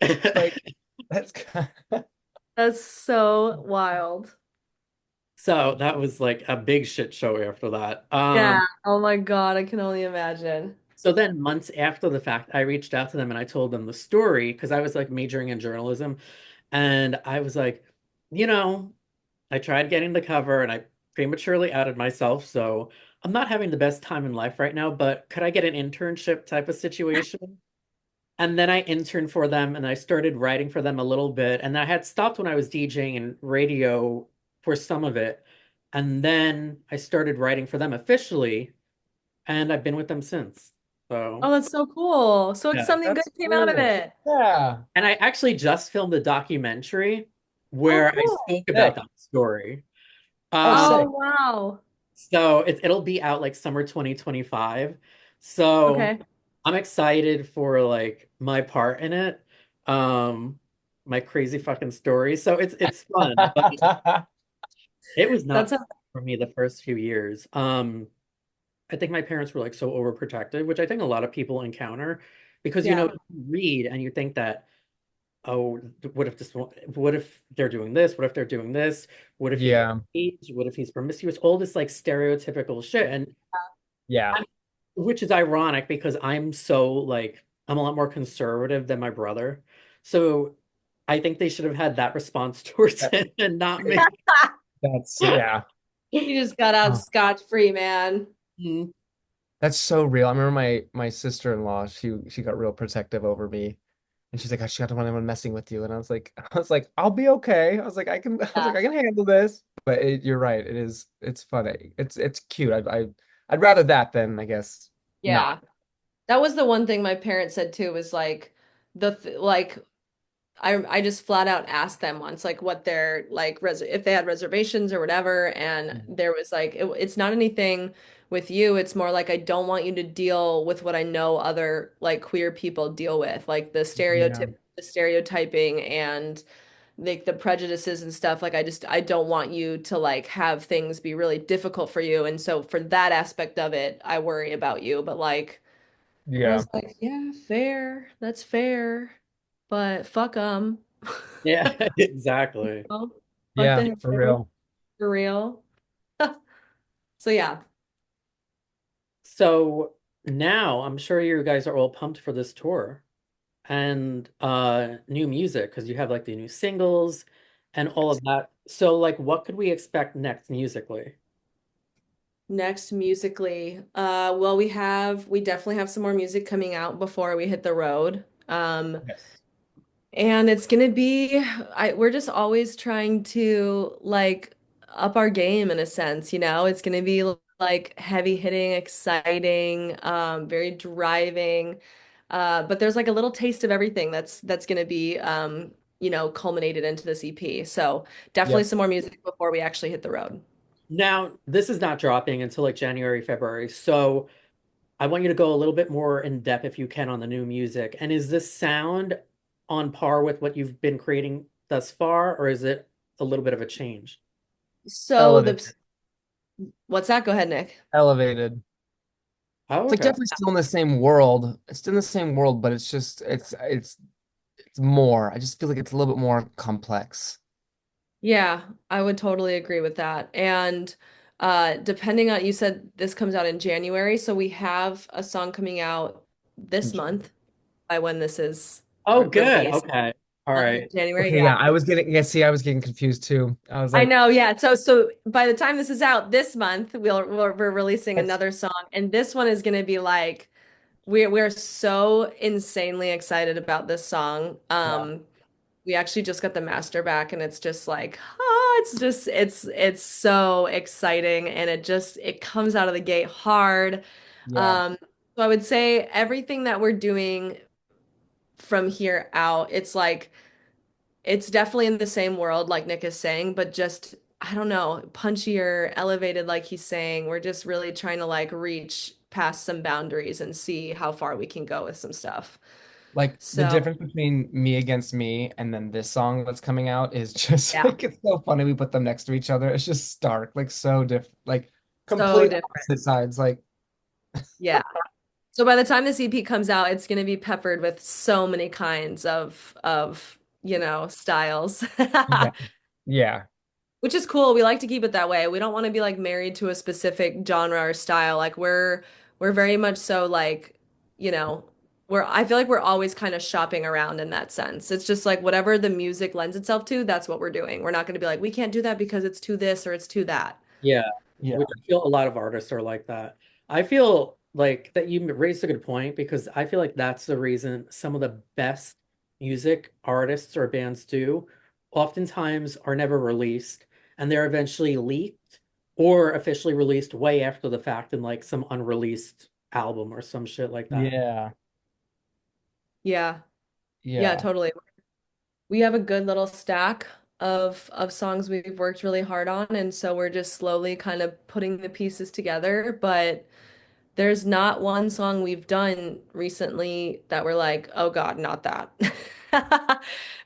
iconic. Like that's kind that's so wild. So that was like a big shit show after that. Yeah. Oh my God, I can only imagine. So then months after the fact, I reached out to them and I told them the story because I was like majoring in journalism. And I was like, you know, I tried getting the cover and I prematurely outed myself. So I'm not having the best time in life right now, but could I get an internship type of situation? And then I interned for them and I started writing for them a little bit. And I had stopped when I was DJing and radio for some of it. And then I started writing for them officially, and I've been with them since. Oh, So, that's so cool. So yeah. something good that's came out of cool. it. Yeah. And I actually just filmed a documentary Oh, where I cool. spoke about Sick. that story. Oh, Um, Oh, sick. wow. so it'll be out like summer 2025. So Okay. I'm excited for like my part in it. Um, my crazy fucking story. So it's fun, but it was not That's fun a, for me the first few years. I think my parents were like so overprotective, which I think a lot of people encounter because you know yeah. you read and you think that, oh, what if they're doing this? What if they're doing this? What if he got Yeah. engaged? What if he's promiscuous? All this like stereotypical shit. And Yeah. I'm, which is ironic because I'm so like I'm a lot more conservative than my brother. So I think they should have had that response towards That- him and not me. That's yeah. You just got out Oh, scotch-free, man. Mhm. that's so real. I remember my sister-in-law, she got real protective over me. And she's like, "I just don't want anyone messing with you." And I was like, I'll be okay. I was like, Yeah. I can handle this. But you're right. It's funny. It's cute. I'd rather that than I guess not. Yeah. That was the one thing my parents said too, was like like I just flat out asked them once like what their like if they had reservations or whatever, and there was like it's not anything with you, it's more like I don't want you to deal with what I know other like queer people deal with, like Yeah. the stereotyping and like the prejudices and stuff. Like I don't want you to like have things be really difficult for you, and so for that aspect of it I worry about you, but like I Yeah. was like, yeah, fair. That's fair. But fuck them. Yeah, exactly. Fuck Yeah, the for haters real. for real. So yeah. So now I'm sure you guys are all pumped for this tour and new music because you have like the new singles and all of that. So like what could we expect next musically? Next musically, well, we definitely have some more music coming out before we hit the road. Yes. And it's gonna be, we're just always trying to like up our game in a sense, you know? It's gonna be like heavy hitting, exciting, very driving. But there's like a little taste of everything that's gonna be culminated into this EP. So definitely Yep. some more music before we actually hit the road. Now, this is not dropping until like January, February. So I want you to go a little bit more in depth if you can on the new music. And is this sound on par with what you've been creating thus far, or is it a little bit of a change? So Elevated. the what's that? Go ahead, Nick. Elevated. Oh, It's like okay. definitely still in the same world. It's still in the same world, but it's just it's more. I just feel like it's a little bit more complex. Yeah, I would totally agree with that. And depending on, you said this comes out in January, so we have a song coming out this month by when this is Oh, good. released. Okay. All right. January, Okay, yeah. yeah, I was getting confused too. I was I like, know, yeah. So by the time this is out this month, we're releasing that's another song, and this one is going to be like we're so insanely excited about this song. yeah, We actually just got the master back, and it's just like, it's so exciting, and it comes out of the gate hard. yeah, Um, so I would say everything that we're doing from here out, it's like it's definitely in the same world like Nick is saying, but just I don't know, punchier, elevated like he's saying. We're just really trying to like reach past some boundaries and see how far we can go with some stuff. Like the So, difference between Me Against Me and then this song that's coming out is just yeah, like it's so funny we put them next to each other. It's just stark, like so different, like so complete different. opposite sides. Like Yeah. So by the time this EP comes out, it's going to be peppered with so many kinds of styles. yeah, yeah, Which is cool. We like to keep it that way. We don't want to be like married to a specific genre or style. Like we're very much so like, you know, we're I feel like we're always kind of shopping around in that sense. It's just like whatever the music lends itself to, that's what we're doing. We're not going to be like, we can't do that because it's too this or it's too that. Yeah, yeah, which I feel a lot of artists are like that. I feel like that you raised a good point because I feel like that's the reason some of the best music artists or bands do oftentimes are never released and they're eventually leaked or officially released way after the fact in like some unreleased album or some shit like that. yeah, Yeah. Yeah, yeah. totally. We have a good little stack of songs we've worked really hard on, and so we're just slowly kind of putting the pieces together, but there's not one song we've done recently that we're like, oh God, not that.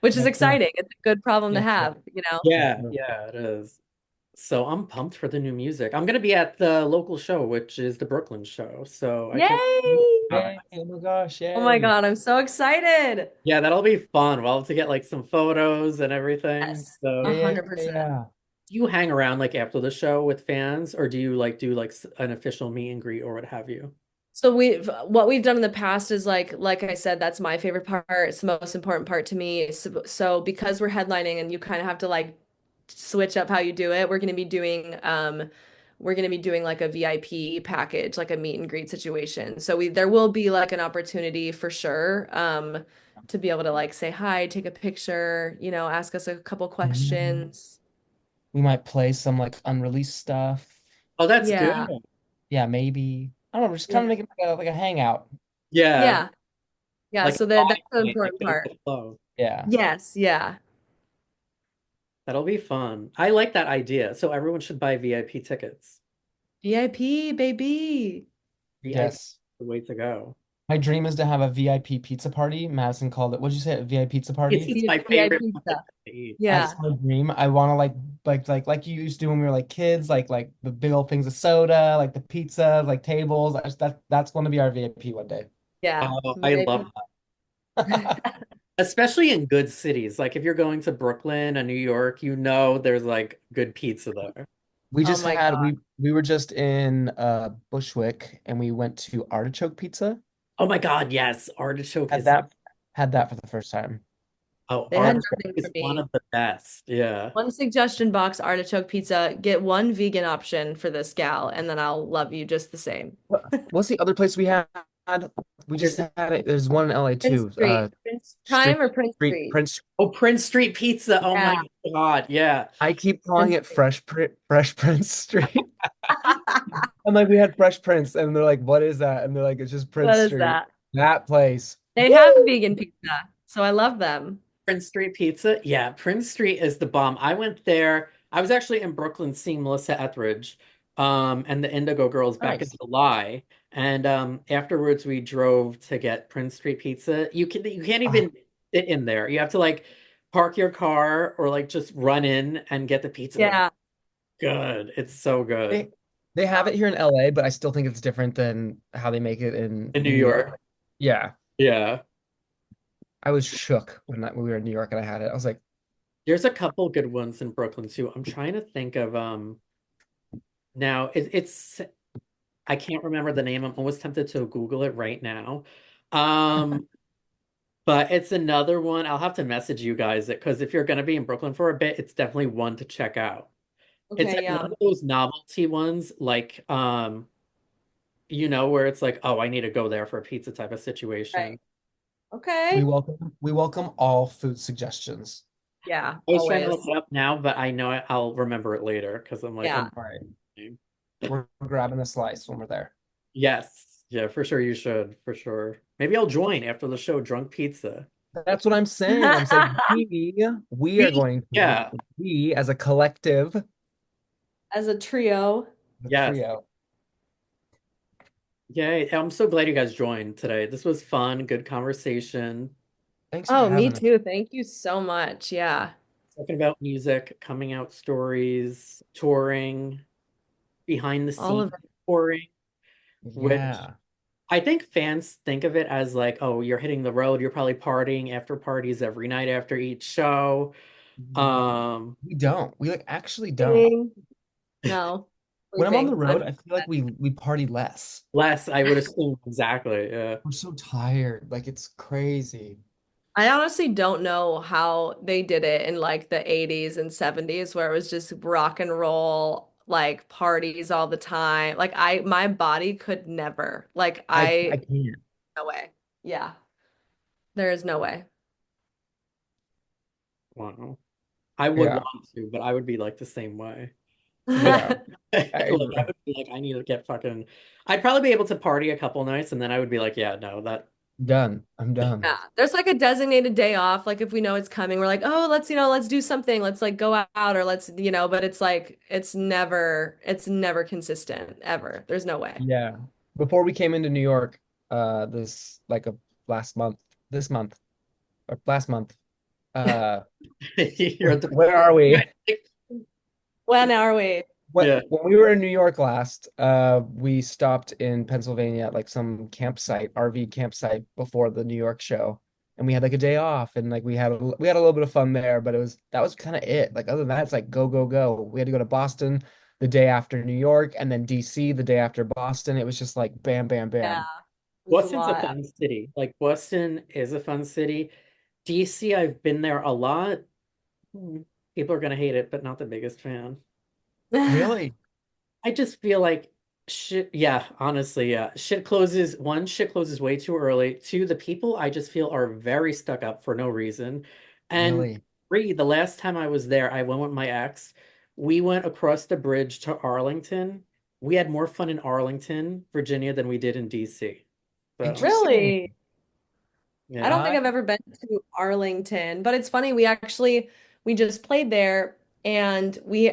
Which is That's true. exciting. It's a good problem to Yeah, yeah, have, you know? that's Yeah, true. yeah, it is. So I'm pumped for the new music. I'm gonna be at the local show, which is the Brooklyn show. So I can't. Yay! Yay! Oh my gosh! Oh my Yay! God, I'm so excited. Yeah, that'll be fun. We'll have to get like some photos and everything. Yes, Yeah, So, yeah, yeah, 100%. yeah. do you hang around like after the show with fans, or do you like do like an official meet and greet or what have you? So what we've done in the past is like I said, that's my favorite part. It's the most important part to me. So because we're headlining and you kind of have to like switch up how you do it, we're gonna be doing like a VIP package, like a meet and greet situation. So we there will be like an opportunity for sure to be able to like say hi, take a picture, ask us a couple Mhm. questions. We might play some like unreleased stuff. Oh, that's good. Yeah. Yeah, maybe. I don't know. We're just kind of Yeah. making like a hangout. Yeah, Yeah. Yeah, like so a that's vibe the night, like important go with part. the flow. Yeah. Yes, yeah. That'll be fun. I like that idea. So everyone should buy VIP tickets. VIP, baby. VIP, Yes. the way to go. My dream is to have a VIP pizza party. Madison called it. What'd you say? A VIP pizza party? It's my favorite VIP fucking stuff. thing to eat. Yeah. That's my dream. I want to like you used to when we were like kids, like the big old things of soda, like the pizza, like tables. That's going to be our VIP one day. Yeah. Oh, I love VIP. that. Especially in good cities. Like if you're going to Brooklyn and New York, you know there's like good pizza there. We Oh just my had God. we were just in Bushwick and we went to Artichoke Pizza. Oh my God, yes. Artichoke Had is that had that for the first time. oh, They had artichoke nothing for is one me. of the best. Yeah. One suggestion box artichoke pizza. Get one vegan option for this gal, and then I'll love you just the same. What's the other place we had? We just There's had it. There's one in LA Prince too. Street. Prince Street Time or Prince Street Street? Prince. oh, Prince Street Pizza. Oh Yeah. my God. Yeah. I keep calling Prince it Street. Fresh Prince Street. I'm like, we had Fresh Prince, and they're like, what is that? And they're like, it's just What Prince is Street. that? That place. They have Woo! vegan pizza, so I love them. Prince Street Pizza. Yeah, Prince Street is the bomb. I went there. I was actually in Brooklyn seeing Melissa Etheridge, and the Indigo Girls back in Nice. July. And afterwards we drove to get Prince Street Pizza. You can't Ah, even sit in there. You have to like park your car or like just run in and get the pizza, but Yeah. good. It's so good. they they have it here in LA, but I still think it's different than how they make it in In New New York. York. Yeah, Yeah. I was shook when we were in New York and I had it. I was like, There's a couple good ones in Brooklyn too. I'm trying to think of now it's I can't remember the name. I'm almost tempted to Google it right now. Um, but it's another one. I'll have to message you guys it because if you're gonna be in Brooklyn for a bit, it's definitely one to check out. It's Okay, like one yeah. of those novelty ones, like where it's like, oh, I need to go there for a pizza type of Right. situation. Okay. we welcome all food suggestions. Yeah, I was trying to look always. it up now, but I know I'll remember it later because I'm like, Yeah. oh, All right, we're grabbing a slice when we're there. yes, yeah, for sure you should, for sure. Maybe I'll join after the show, Drunk Pizza. That's what I'm saying. I'm saying we are going to, Yeah, we as a collective, As a trio. the yes. trio. Yay. I'm so glad you guys joined today. This was fun, good conversation. Thanks for Oh, me having us. too. Thank you so much. Yeah. Talking about music, coming out stories, touring, behind the All scenes of it. touring, which Yeah. I think fans think of it as like, oh, you're hitting the road, you're probably partying after parties every night after each show. Um, We don't. We like actually don't. Sleeping. No. When I'm on the Sleeping. road, I feel like we party less. less, I would assume exactly. Yeah. We're so tired. Like it's crazy. I honestly don't know how they did it in like the 80s and 70s where it was just rock and roll like parties all the time. Like my body could never. Like I can't. no way. Yeah. There is no way. Wow. I would Yeah. want to, but I would be like the same way. But Yeah. like I I would be like, I need to get fucking I'd probably be able to party a couple nights and then I would be like, yeah, no, that done. I'm done. Yeah, there's like a designated day off. Like if we know it's coming, we're like, oh, let's do something. Let's like go out or but it's like it's never consistent ever. There's no way. Yeah. Before we came into New York, this like a last month, this month or last month, uh, you're at the where are you we? guys think- When are we? What yeah. when we were in New York last, we stopped in Pennsylvania at like some campsite, RV campsite before the New York show, and we had like a day off, and like we had a little bit of fun there, but that was kind of it. Like other than that, it's like go go go. We had to go to Boston the day after New York, and then DC the day after Boston. It was just like bam, bam, Yeah, bam. it was a Boston's a lot. fun city. Like Boston is a fun city. DC, I've been there a lot. Hmm, people are gonna hate it, but not the biggest fan. Really? I just feel like shit. Yeah, honestly, yeah. Shit closes way too early. Two, the people I just feel are very stuck up for no reason. And Really? three, the last time I was there, I went with my ex. We went across the bridge to Arlington. We had more fun in Arlington, Virginia, than we did in DC. So, Interesting. Really? I yeah. don't think I I've ever been to Arlington, but it's funny. We just played there, and we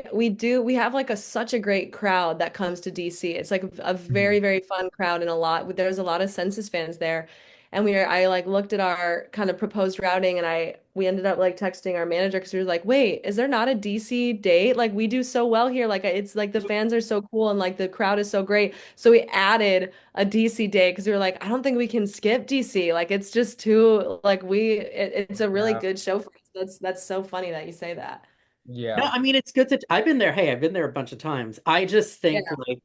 have like such a great crowd that comes to DC. It's like a Mhm. very fun crowd, and there's a lot of Census fans there. And I like looked at our kind of proposed routing, and we ended up like texting our manager because we were like, wait, is there not a DC date? Like we do so well here. Like it's like the fans are so cool and like the crowd is so great. So we added a DC day because we were like, I don't think we can skip DC. Like it's just too like it's a really Yeah. good show for us. That's so funny that you say that. No, Yeah. I mean it's good to I've been there. Hey, I've been there a bunch of times. I just Yeah. think like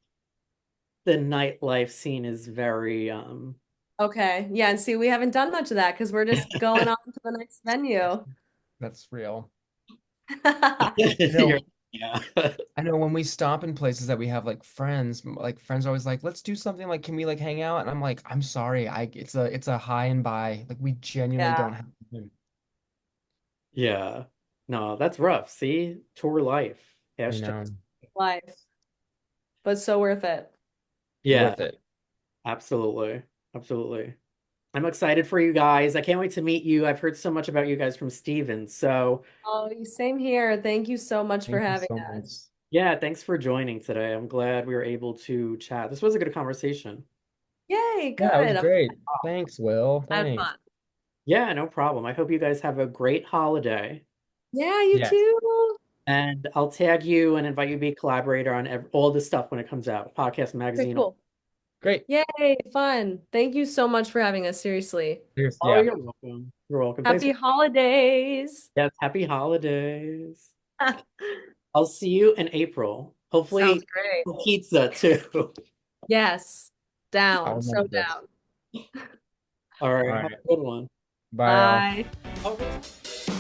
the nightlife scene is very Okay. Yeah, and see, we haven't done much of that because we're just going on to the next venue. That's real. I you're- know. yeah. I know when we stop in places that we have like friends are always like, let's do something like, can we like hang out? And I'm like, I'm sorry, it's a high and by. Like we genuinely Yeah, don't have time. Yeah. No, that's rough. See? Tour life. I Hashtag. know. life, but so worth it. Yeah, Worth it. absolutely. Absolutely. I'm excited for you guys. I can't wait to meet you. I've heard so much about you guys from Steven. So, Oh, same here. Thank you so much for Thank you having so us. much. yeah, thanks for joining today. I'm glad we were able to chat. This was a good conversation. Yay, Yeah, it was good. great. Thanks, Will. I had Thanks. fun. Yeah, no problem. I hope you guys have a great holiday. Yeah, you Yes. too. And I'll tag you and invite you to be a collaborator on all this stuff when it comes out. Podcast, Okay, magazine. cool. Great. Yay, fun. Thank you so much for having us, seriously. Cheers. Oh, Yeah. you're welcome. You're welcome. Thanks. Happy holidays. Yes, happy holidays. I'll see you in April. Sounds Hopefully, great. pizza too. Yes. I'll Down. So remember this. down. All All right, have right. a good one. Bye, all. Bye. Okay.